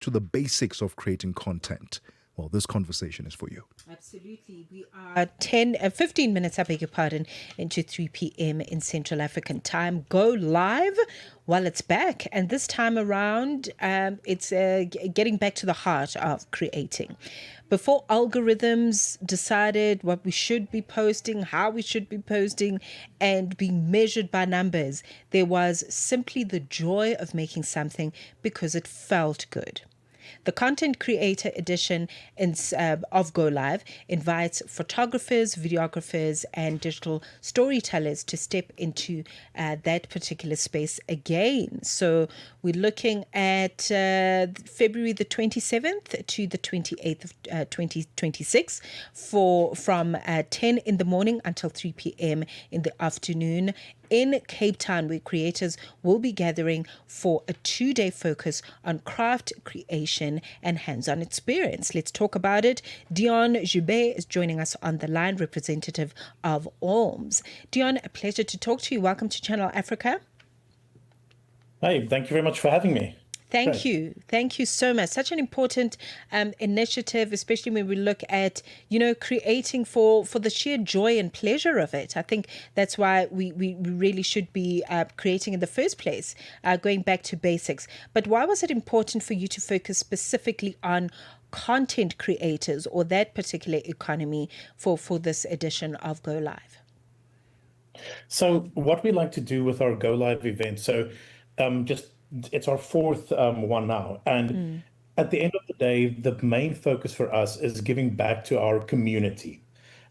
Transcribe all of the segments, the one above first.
to the basics of creating content? Well, this conversation is for you. Absolutely. We are 15 minutes, I beg your pardon, into 3 p.m. in Central African time. Go live while it's back. And this time around, it's getting back to the heart of creating. Before algorithms decided what we should be posting, how we should be posting, and being measured by numbers, there was simply the joy of making something because it felt good. The Content Creator Edition of GoLive invites photographers, videographers, and digital storytellers to step into that particular space again. So we're looking at February the 27th to the 28th of 2026 from 10 in the morning until 3 p.m. in the afternoon in Cape Town, where creators will be gathering for a 2-day focus on craft creation and hands-on experience. Let's talk about it. Deon Joubert is joining us on the line, representative of Orms. Deon, a pleasure to talk to you. Welcome to Channel Africa. Hi, thank you very much for having me. Thank you. Thank you so much. Such an important initiative, especially when we look at, creating for the sheer joy and pleasure of it. I think that's why we really should be creating in the first place, going back to basics. But why was it important for you to focus specifically on content creators or that particular economy for this edition of Go Live? So what we like to do with our Go Live event, it's our fourth one now. And at the end of the day, the main focus for us is giving back to our community.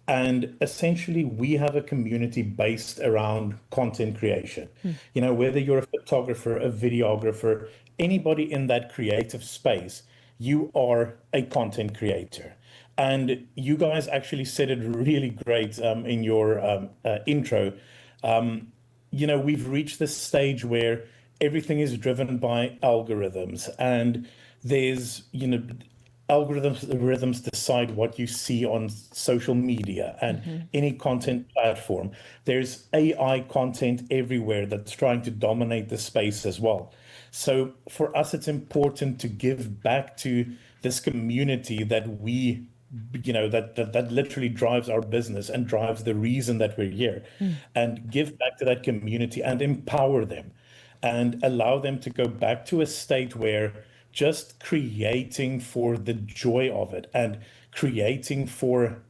And essentially, we have a community based around content creation. Whether you're a photographer, a videographer, anybody in that creative space, you are a content creator. And you guys actually said it really great in your intro. We've reached this stage where everything is driven by algorithms, and there's, algorithms decide what you see on social media and any content platform. There's AI content everywhere that's trying to dominate the space as well. So for us, it's important to give back to this community that we, that literally drives our business and drives the reason that we're here, and give back to that community and empower them and allow them to go back to a state where just creating for the joy of it and creating for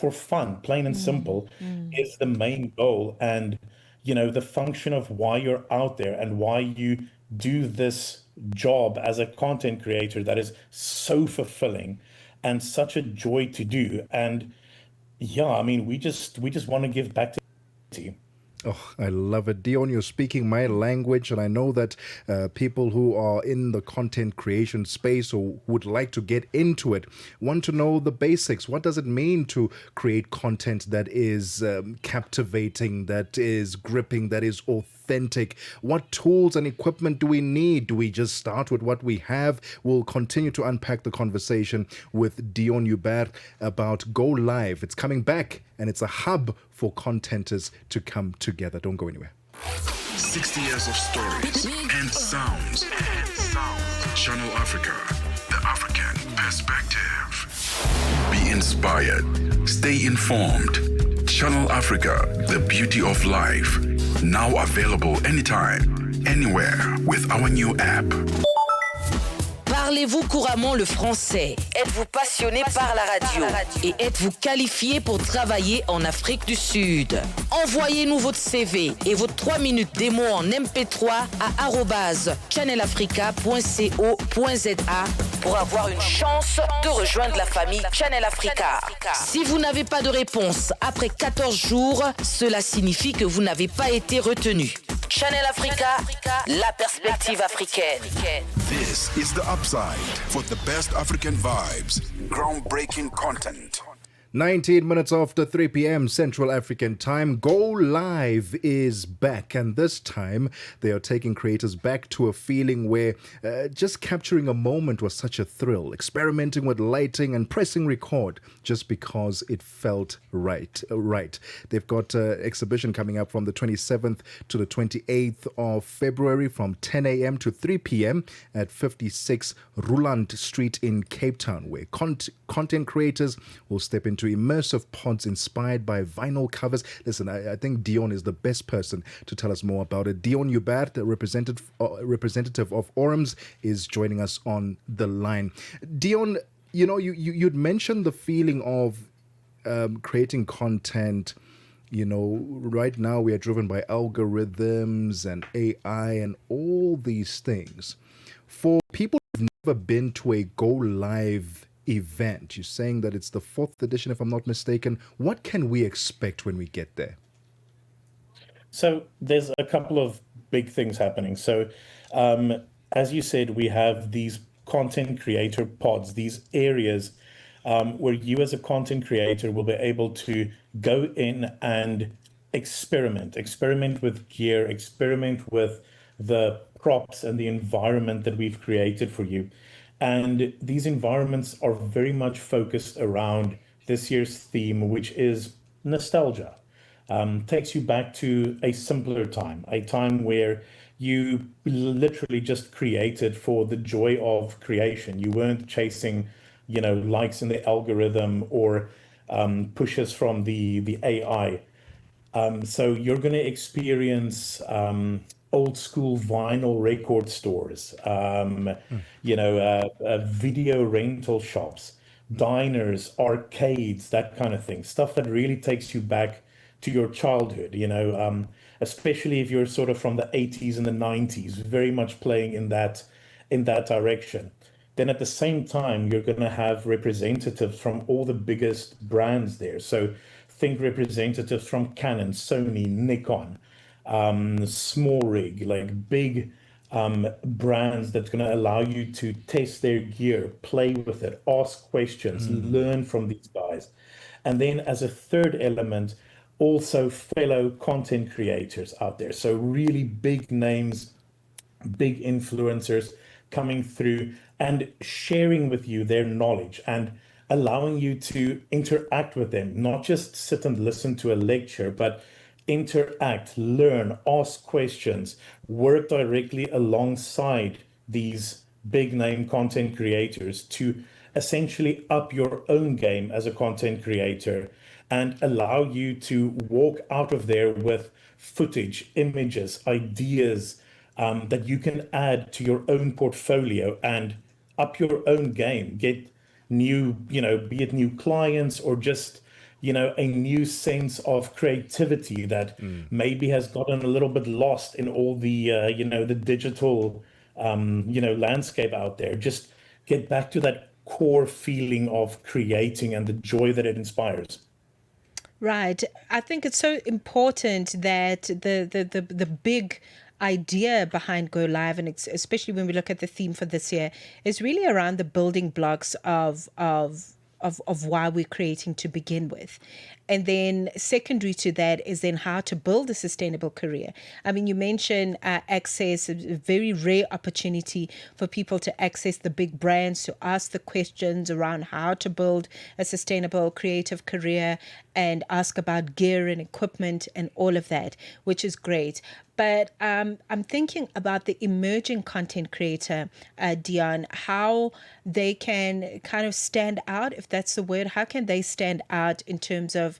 fun, plain and simple, is the main goal. And, the function of why you're out there and why you do this job as a content creator that is so fulfilling and such a joy to do. And we just want to give back to you. Oh, I love it. Deon, you're speaking my language, and I know that people who are in the content creation space or would like to get into it want to know the basics. What does it mean to create content that is captivating, that is gripping, that is authentic? What tools and equipment do we need? Do we just start with what we have? We'll continue to unpack the conversation with Deon Joubert about Go Live. It's coming back, and it's a hub for contenters to come together. Don't go anywhere. 60 years of stories and sounds. Channel Africa, the African perspective. Be inspired. Stay informed. Channel Africa, the beauty of life. Now available anytime, anywhere with our new app. Parlez-vous couramment le français? Êtes-vous passionné par la radio? Et êtes-vous qualifié pour travailler en Afrique du Sud? Envoyez-nous votre CV et votre 3 minutes démo en MP3 à @channelafrica.co.za pour avoir une chance de rejoindre la famille Channel Africa. Si vous n'avez pas de réponse après 14 jours, cela signifie que vous n'avez pas été retenu. Channel Africa, la perspective africaine. This is the upside for the best African vibes, groundbreaking content. 19 minutes after 3 p.m. Central African time, GoLive is back. And this time, they are taking creators back to a feeling where just capturing a moment was such a thrill, experimenting with lighting and pressing record just because it felt right. They've got an exhibition coming up from the 27th to the 28th of February from 10 a.m. to 3 p.m. at 56 Roeland Street in Cape Town, where content creators will step into immersive pods inspired by vinyl covers. Listen, I think Deon is the best person to tell us more about it. Deon Joubert, the representative of Orms, is joining us on the line. Deon, you'd mentioned the feeling of creating content. Right now we are driven by algorithms and AI and all these things. For people who've never been to a GoLive event, you're saying that it's the 4th edition, if I'm not mistaken. What can we expect when we get there? So there's a couple of big things happening. So as you said, we have these content creator pods, these areas where you as a content creator will be able to go in and experiment with gear, experiment with the props and the environment that we've created for you. And these environments are very much focused around this year's theme, which is nostalgia. Takes you back to a simpler time, a time where you literally just created for the joy of creation. You weren't chasing, likes in the algorithm or pushes from the AI. So you're going to experience old school vinyl record stores, video rental shops, diners, arcades, that kind of thing. Stuff that really takes you back to your childhood, especially if you're sort of from the 80s and the 90s, very much playing in that direction. Then at the same time, you're going to have representatives from all the biggest brands there. So think representatives from Canon, Sony, Nikon, small rig, like big brands that's going to allow you to test their gear, play with it, ask questions, learn from these guys. And then as a third element, also fellow content creators out there. So really big names, big influencers coming through and sharing with you their knowledge and allowing you to interact with them, not just sit and listen to a lecture, but interact, learn, ask questions, work directly alongside these big name content creators to essentially up your own game as a content creator and allow you to walk out of there with footage, images, ideas that you can add to your own portfolio and up your own game, get new, be it new clients or just, a new sense of creativity that maybe has gotten a little bit lost in all the, the digital, landscape out there. Just get back to that core feeling of creating and the joy that it inspires. Right. I think it's so important that the big idea behind GoLive, and especially when we look at the theme for this year, is really around the building blocks of why we're creating to begin with. And then secondary to that is then how to build a sustainable career. I mean, you mentioned access, a very rare opportunity for people to access the big brands, to ask the questions around how to build a sustainable creative career and ask about gear and equipment and all of that, which is great. But I'm thinking about the emerging content creator, Deon, how they can kind of stand out, if that's the word. How can they stand out in terms of,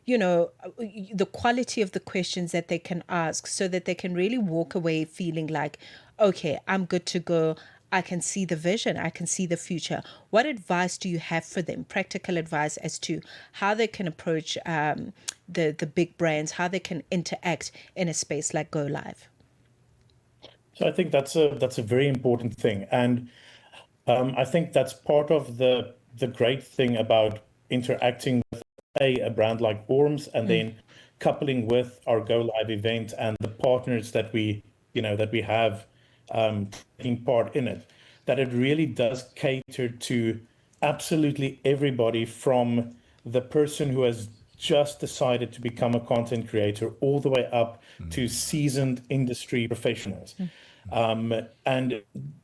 the quality of the questions that they can ask so that they can really walk away feeling like, okay, I'm good to go. I can see the vision. I can see the future. What advice do you have for them? Practical advice as to how they can approach the big brands, how they can interact in a space like GoLive. So I think that's a very important thing, and I think that's part of the great thing about interacting with a brand like Orms, and then coupling with our GoLive event and the partners that we have taking part in it, that it really does cater to absolutely everybody from the person who has just decided to become a content creator all the way up to seasoned industry professionals. And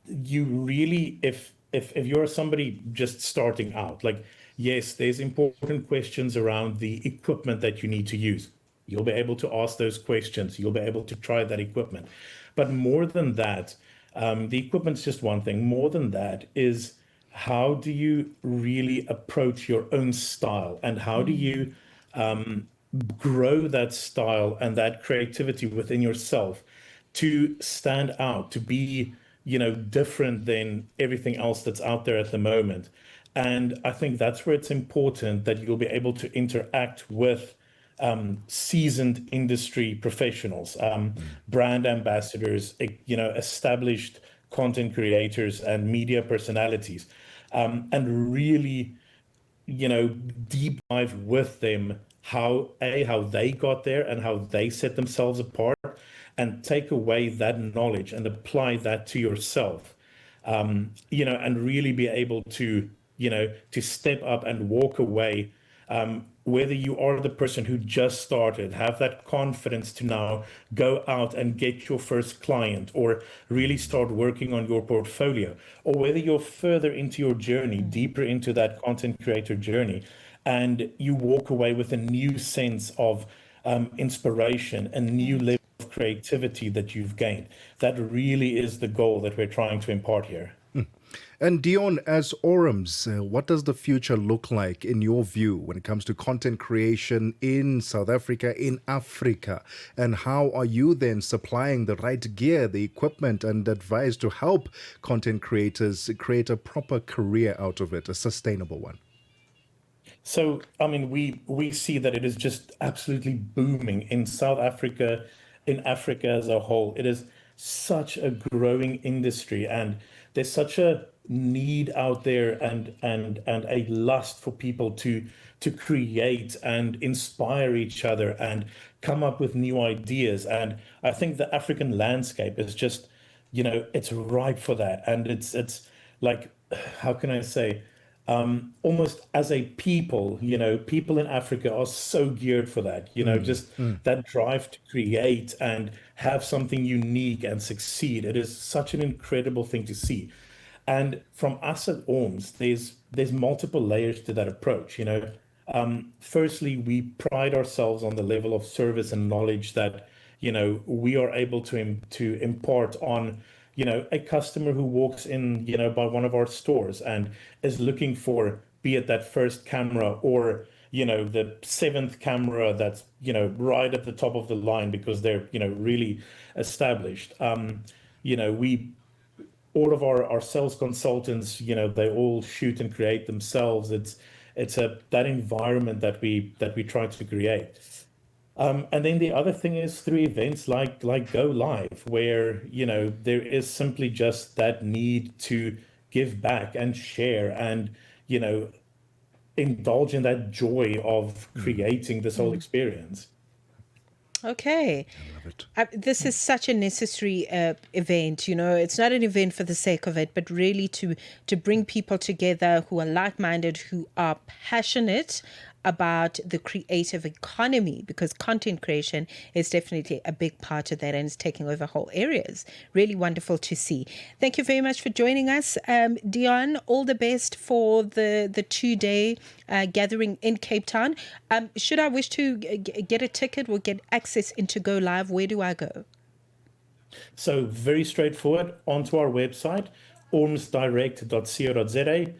you really, if you're somebody just starting out, like, yes, there's important questions around the equipment that you need to use. You'll be able to ask those questions. You'll be able to try that equipment. But more than that, the equipment's just one thing. More than that is, how do you really approach your own style, and how do you grow that style and that creativity within yourself to stand out, to be, different than everything else that's out there at the moment. And I think that's where it's important that you'll be able to interact with seasoned industry professionals, brand ambassadors, established content creators and media personalities, and really, deep dive with them how they got there and how they set themselves apart, and take away that knowledge and apply that to yourself, and really be able to, to step up and walk away, whether you are the person who just started, have that confidence to now go out and get your first client, or really start working on your portfolio, or whether you're further into your journey, deeper into that content creator journey, and you walk away with a new sense of inspiration, a new level of creativity that you've gained. That really is the goal that we're trying to impart here. And Deon, as Orms, what does the future look like in your view when it comes to content creation in South Africa, in Africa? And how are you then supplying the right gear, the equipment and advice to help content creators create a proper career out of it, a sustainable one? So, I mean, we see that it is just absolutely booming in South Africa, in Africa as a whole. It is such a growing industry, and there's such a need out there, and a lust for people to create and inspire each other and come up with new ideas. And I think the African landscape is just, it's ripe for that. And it's like, how can I say, almost as a people, people in Africa are so geared for that, just that drive to create and have something unique and succeed. It is such an incredible thing to see. And from us at Orms, there's multiple layers to that approach. Firstly, we pride ourselves on the level of service and knowledge that we are able to impart on a customer who walks in by one of our stores and is looking for, be it that first camera, or the seventh camera that's right at the top of the line because they're really established. We, all of our sales consultants, they all shoot and create themselves. It's that environment that we try to create. And then the other thing is through events like GoLive, where there is simply just that need to give back and share and indulge in that joy of creating this whole experience. Okay. I love it. This is such a necessary event. It's not an event for the sake of it, but really to bring people together who are like-minded, who are passionate about the creative economy, because content creation is definitely a big part of that, and it's taking over whole areas. Really wonderful to see. Thank you very much for joining us. Deon, all the best for the 2-day gathering in Cape Town. Should I wish to get a ticket or get access into GoLive, where do I go? So very straightforward, onto our website, ormsdirect.co.za.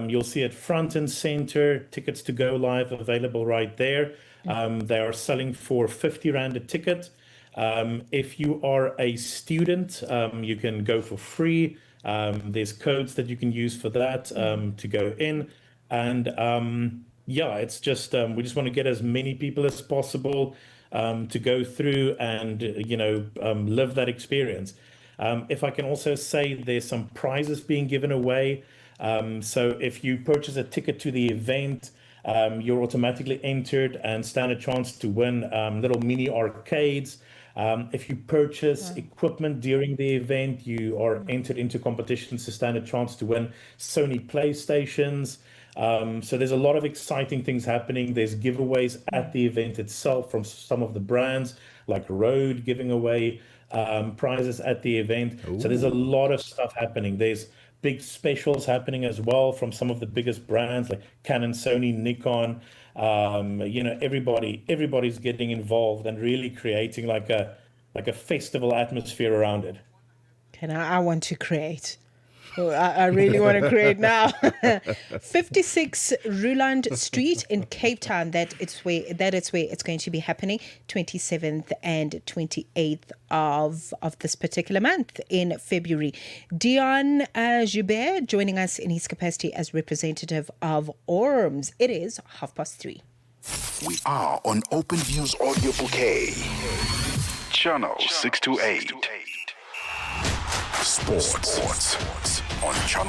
You'll see it front and center, tickets to GoLive available right there. They are selling for 50 Rand a ticket. If you are a student, you can go for free. There's codes that you can use for that to go in. And it's just, we just want to get as many people as possible to go through and, live that experience. If I can also say, there's some prizes being given away. So if you purchase a ticket to the event, you're automatically entered and stand a chance to win little mini arcades. If you purchase equipment during the event, you are entered into competitions to stand a chance to win Sony PlayStations. So there's a lot of exciting things happening. There's giveaways at the event itself from some of the brands, like Rode giving away prizes at the event. So there's a lot of stuff happening. There's big specials happening as well from some of the biggest brands like Canon, Sony, Nikon. Everybody's getting involved and really creating like a festival atmosphere around it. I want to create. Oh, I really want to create now. 56 Roeland Street in Cape Town. That is where it's going to be happening. 27th and 28th of this particular month in February. Deon Joubert joining us in his capacity as representative of Orms. It is 3:30. We are on Open Views Audio Bouquet. Channel 628. Sports on Channel